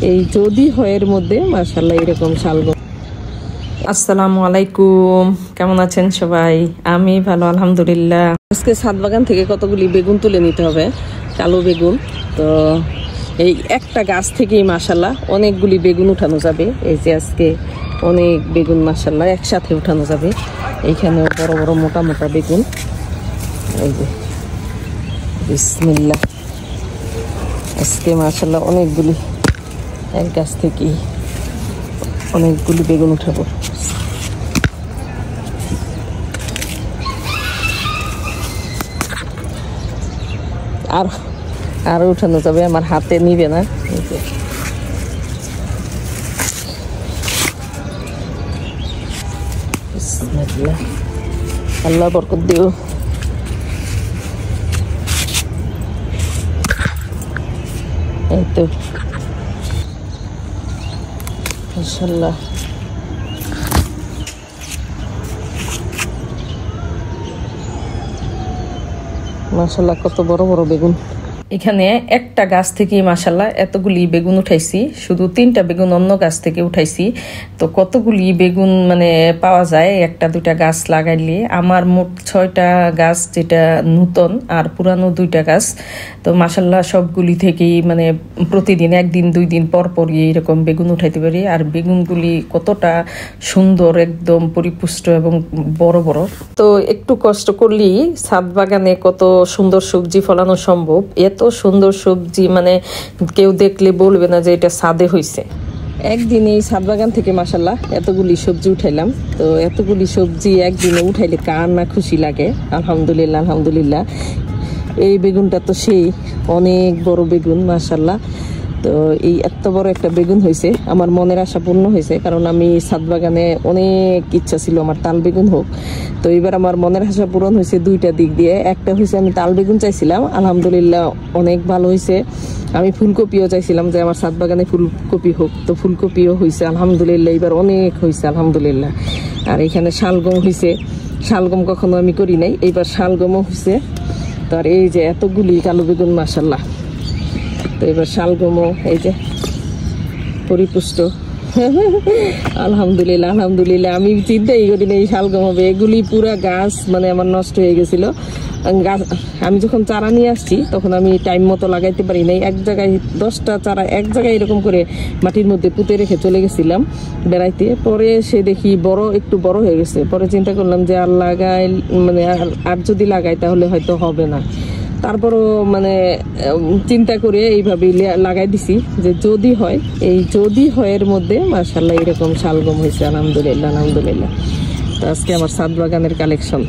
এই যদি হয়ের মধ্যে মাশাআল্লাহ এরকম শালগম। আসসালামু আলাইকুম, কেমন আছেন সবাই? আমি ভালো আলহামদুলিল্লাহ। আজকে ছাদ বাগান থেকে কতগুলি বেগুন তুলে নিতে হবে, কালো বেগুন। তো এই একটা গাছ থেকেই মাশাআল্লাহ অনেকগুলি বেগুন উঠানো যাবে। এই যে আজকে অনেক বেগুন মাশাআল্লাহ একসাথে উঠানো যাবে। এইখানেও বড় বড় মোটা মোটা বেগুন। এই যে বিসমিল্লাহ, আজকে মাশাআল্লাহ অনেকগুলি এক গাছ থেকে অনেকগুলি বেগুন উঠাবো। আরো উঠানো যাবে, আমার হাতে নিবে না। বিসমিল্লাহ, আল্লাহ বরকত দিও। এই তো মাশাআল্লাহ মাশাআল্লাহ কত বড় বড় বেগুন। এখানে একটা গাছ থেকে মাশাআল্লাহ এতগুলি বেগুন উঠাইছি, শুধু 3টা বেগুন অন্য গাছ থেকে উঠাইছি। তো কতগুলি বেগুন মানে পাওয়া যায় একটা দুইটা গাছ লাগাইলে। আমার মোট 6টা গাছ, যেটা নূতন আর পুরানো 2টা গাছ। তো মাশাআল্লাহ সবগুলি থেকেই মানে প্রতিদিন 1 দিন 2 দিন পর পরই এরকম বেগুন উঠাইতে পারি। আর বেগুনগুলি কতটা সুন্দর, একদম পরিপুষ্ট এবং বড় বড়। তো একটু কষ্ট করলেই ছাদ বাগানে কত সুন্দর সবজি ফলানো সম্ভব। এত সুন্দর সবজি মানে কেউ দেখলে বলবে না যে এটা ছাদে হয়েছে। একদিন এই ছাদ বাগান থেকে মাশাআল্লাহ এতগুলি সবজি উঠাইলাম। তো এতগুলি সবজি একদিনে উঠাইলে কার না খুশি লাগে। আলহামদুলিল্লাহ আলহামদুলিল্লাহ। এই বেগুনটা তো সেই অনেক বড় বেগুন মাশাআল্লাহ। তো এই এত বড় একটা বেগুন হয়েছে, আমার মনের আশা পূর্ণ হয়েছে। কারণ আমি ছাদ বাগানে অনেক ইচ্ছা ছিল আমার তাল বেগুন হোক। তো এবার আমার মনের আশা পূরণ হয়েছে 2টা দিক দিয়ে। একটা হয়েছে আমি তাল বেগুন চাইছিলাম, আলহামদুলিল্লাহ অনেক ভালো হয়েছে। আমি ফুলকপিও চাইছিলাম যে আমার ছাদ বাগানে ফুলকপি হোক, তো ফুলকপিও হয়েছে আলহামদুলিল্লাহ, এবার অনেক হয়েছে আলহামদুলিল্লাহ। আর এখানে শালগম হয়েছে, শালগম কখনো আমি করি নাই, এইবার শালগমও হয়েছে। তো আর এই যে এতগুলি কালো বেগুন মাশাআল্লাহ। তো এবার শালগমও এই যে পরিপুষ্ট আলহামদুলিল্লাহ আলহামদুলিল্লাহ। আমি চিন্তাই করি না এই শালগম হবে। এগুলি পুরা গাছ মানে আমার নষ্ট হয়ে গেছিল। গাছ আমি যখন চারা নিয়ে আসছি তখন আমি টাইম মতো লাগাইতে পারি নাই। এক জায়গায় 10টা চারা এক জায়গায় এরকম করে মাটির মধ্যে পুঁতে রেখে চলে গেছিলাম বেড়াইতে। পরে সে দেখি একটু বড় হয়ে গেছে। পরে চিন্তা করলাম যে আর লাগাই মানে আর যদি লাগাই তাহলে হয়তো হবে না। তারপরও মানে চিন্তা করে এইভাবে লাগাই দিছি যে যদি হয়, এই যদি হয়ের মধ্যে মাশাআল্লাহ এরকম শালগম হয়েছে আলহামদুলিল্লাহ আলহামদুলিল্লাহ। তো আজকে আমার ছাদ বাগানের কালেকশন।